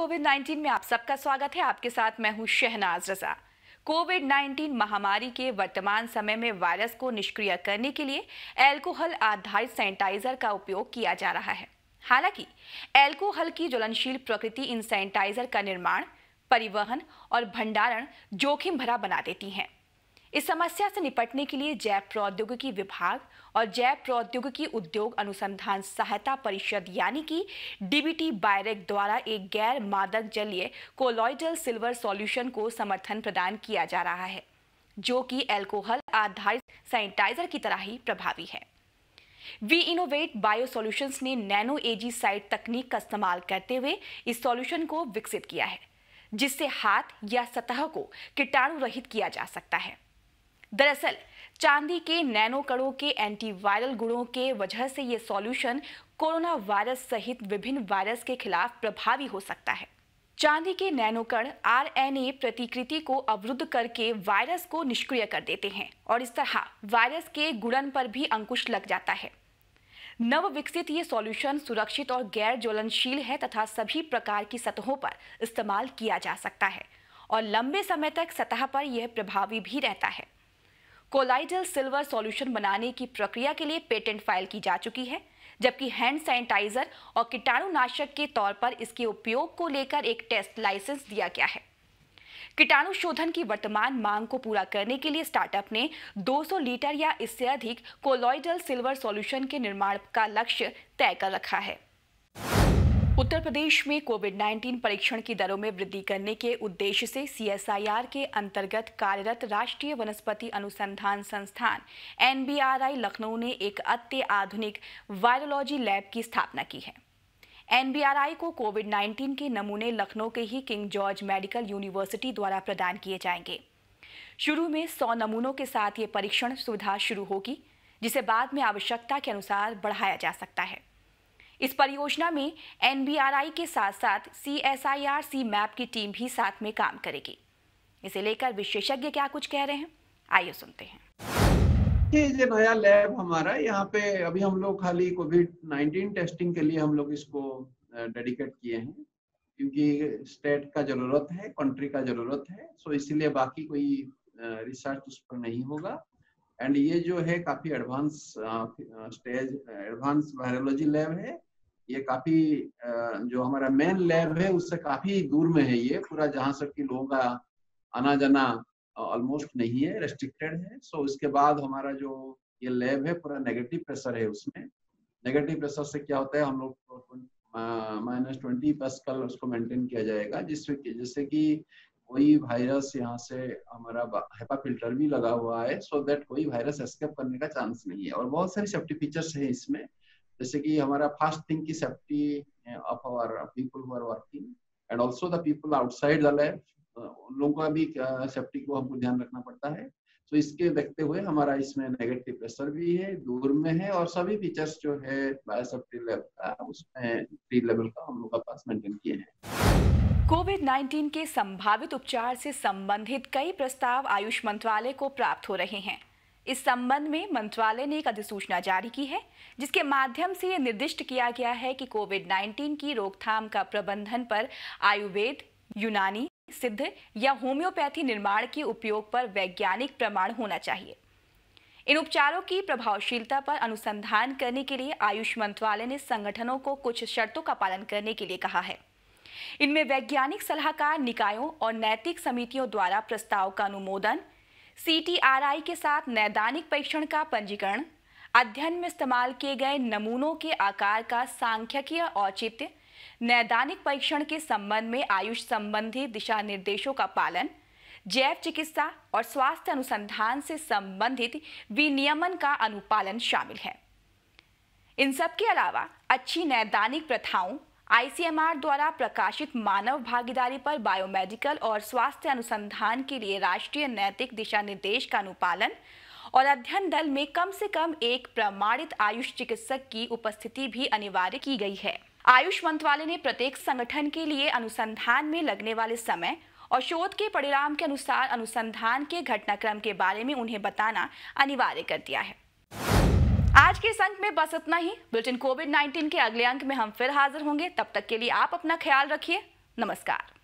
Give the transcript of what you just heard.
कोविड-19 में आप सबका स्वागत है। आपके साथ मैं हूं शहनाज रजा। कोविड-19 महामारी के वर्तमान समय में वायरस को निष्क्रिय करने के लिए अल्कोहल आधारित सैनिटाइजर का उपयोग किया जा रहा है। हालांकि अल्कोहल की ज्वलनशील प्रकृति इन सैनिटाइजर का निर्माण, परिवहन और भंडारण जोखिम भरा बना देती है। इस समस्या से निपटने के लिए जैव प्रौद्योगिकी विभाग और जैव प्रौद्योगिकी उद्योग अनुसंधान सहायता परिषद यानी कि डीबीटी बायरेक द्वारा एक गैर मादक जलीय कोलॉइडल सिल्वर सॉल्यूशन को समर्थन प्रदान किया जा रहा है, जो कि अल्कोहल आधारित सैनिटाइजर की तरह ही प्रभावी है। वी इनोवेट बायो सॉल्यूशंस ने नैनो एजी साइट तकनीक का इस्तेमाल करते हुए इस सॉल्यूशन को विकसित किया है, जिससे हाथ या सतह को कीटाणु रहित किया जा सकता है। दरअसल चांदी के नैनो कणों के एंटीवायरल गुणों के वजह से ये सॉल्यूशन कोरोना वायरस सहित विभिन्न वायरस के खिलाफ प्रभावी हो सकता है। चांदी के नैनो कण आरएनए प्रतिकृति को अवरुद्ध करके वायरस को निष्क्रिय कर देते हैं और इस तरह वायरस के गुणन पर भी अंकुश लग जाता है। नव विकसित ये सॉल्यूशन सुरक्षित और गैर ज्वलनशील है तथा सभी प्रकार की सतहों पर इस्तेमाल किया जा सकता है और लंबे समय तक सतह पर यह प्रभावी भी रहता है। कोलॉइडल सिल्वर सॉल्यूशन बनाने की प्रक्रिया के लिए पेटेंट फाइल की जा चुकी है, जबकि हैंड सैनिटाइजर और कीटाणुनाशक के तौर पर इसके उपयोग को लेकर एक टेस्ट लाइसेंस दिया गया है। कीटाणु शोधन की वर्तमान मांग को पूरा करने के लिए स्टार्टअप ने 200 लीटर या इससे अधिक कोलॉइडल सिल्वर सॉल्यूशन के निर्माण का लक्ष्य तय कर रखा है। उत्तर प्रदेश में कोविड-19 परीक्षण की दरों में वृद्धि करने के उद्देश्य से CSIR के अंतर्गत कार्यरत राष्ट्रीय वनस्पति अनुसंधान संस्थान NBRI लखनऊ ने एक अत्याधुनिक वायरोलॉजी लैब की स्थापना की है। NBRI को कोविड-19 के नमूने लखनऊ के ही किंग जॉर्ज मेडिकल यूनिवर्सिटी द्वारा प्रदान किए जाएंगे। शुरू में 100 नमूनों के साथ ये परीक्षण सुविधा शुरू होगी, जिसे बाद में आवश्यकता के अनुसार बढ़ाया जा सकता है। इस परियोजना में NBRI के साथ साथ CSIR CMAP की टीम भी साथ में काम करेगी। इसे लेकर विशेषज्ञ क्या कुछ कह रहे हैं, आइए सुनते हैं। ये जो नया लैब हमारा यहाँ पे अभी हम लोग खाली कोविड-19 टेस्टिंग के लिए हम लोग इसको डेडिकेट किए हैं, क्योंकि स्टेट का जरूरत है, कंट्री का जरूरत है, सो इसीलिए बाकी कोई रिसर्च उस पर नहीं होगा। एंड ये जो है काफी एडवांस वायरोलॉजी लैब है। ये काफी जो हमारा मेन लैब है उससे काफी दूर में है, ये पूरा जहाँ से कि लोगों का आना जाना ऑलमोस्ट नहीं है, रेस्ट्रिक्टेड है। सो इसके बाद हमारा जो ये लैब है पूरा नेगेटिव प्रेशर है। उसमें नेगेटिव प्रेशर से क्या होता है, हम लोग -20 पास्कल उसको मेंटेन किया जाएगा, जिससे कि कोई वायरस यहाँ से हमारा हेपा फिल्टर भी लगा हुआ है, सो दैट कोई वायरस एस्केप करने का चांस नहीं है। और बहुत सारी सेफ्टी फीचर्स है इसमें, जैसे कि हमारा फर्स्ट थिंग की safety of our people who are working and also the people outside the lab, उन लोगों का भी सेफ्टी को हमको ध्यान रखना पड़ता है। तो इसके देखते हुए हमारा इसमें नेगेटिव प्रेशर भी है, दूर में है, और सभी फीचर्स जो है बायोसेफ्टी लैब का उसमें 3 लेवल का हम लोग का पास मेंटेन किए हैं। कोविड-19 के संभावित उपचार से संबंधित कई प्रस्ताव आयुष मंत्रालय को प्राप्त हो रहे हैं। इस संबंध में मंत्रालय ने एक अधिसूचना जारी की है, जिसके माध्यम से यह निर्दिष्ट किया गया है कि कोविड-19 की रोकथाम का प्रबंधन पर आयुर्वेद, यूनानी, सिद्ध या होम्योपैथी निर्माण के उपयोग पर वैज्ञानिक प्रमाण होना चाहिए। इन उपचारों की प्रभावशीलता पर अनुसंधान करने के लिए आयुष मंत्रालय ने संगठनों को कुछ शर्तों का पालन करने के लिए कहा है। इनमें वैज्ञानिक सलाहकार निकायों और नैतिक समितियों द्वारा प्रस्ताव का अनुमोदन, CTRI के साथ नैदानिक परीक्षण का पंजीकरण, अध्ययन में इस्तेमाल किए गए नमूनों के आकार का सांख्यिकीय औचित्य, नैदानिक परीक्षण के संबंध में आयुष संबंधी दिशा निर्देशों का पालन, जैव चिकित्सा और स्वास्थ्य अनुसंधान से संबंधित विनियमन का अनुपालन शामिल है। इन सब के अलावा अच्छी नैदानिक प्रथाओं, ICMR द्वारा प्रकाशित मानव भागीदारी पर बायोमेडिकल और स्वास्थ्य अनुसंधान के लिए राष्ट्रीय नैतिक दिशा निर्देश का अनुपालन और अध्ययन दल में कम से कम एक प्रमाणित आयुष चिकित्सक की उपस्थिति भी अनिवार्य की गई है। आयुष मंत्रालय ने प्रत्येक संगठन के लिए अनुसंधान में लगने वाले समय और शोध के परिणाम के अनुसार अनुसंधान के घटनाक्रम के बारे में उन्हें बताना अनिवार्य कर दिया है। आज के इस अंक में बस इतना ही। बुलेटिन कोविड-19 के अगले अंक में हम फिर हाजिर होंगे। तब तक के लिए आप अपना ख्याल रखिए। नमस्कार।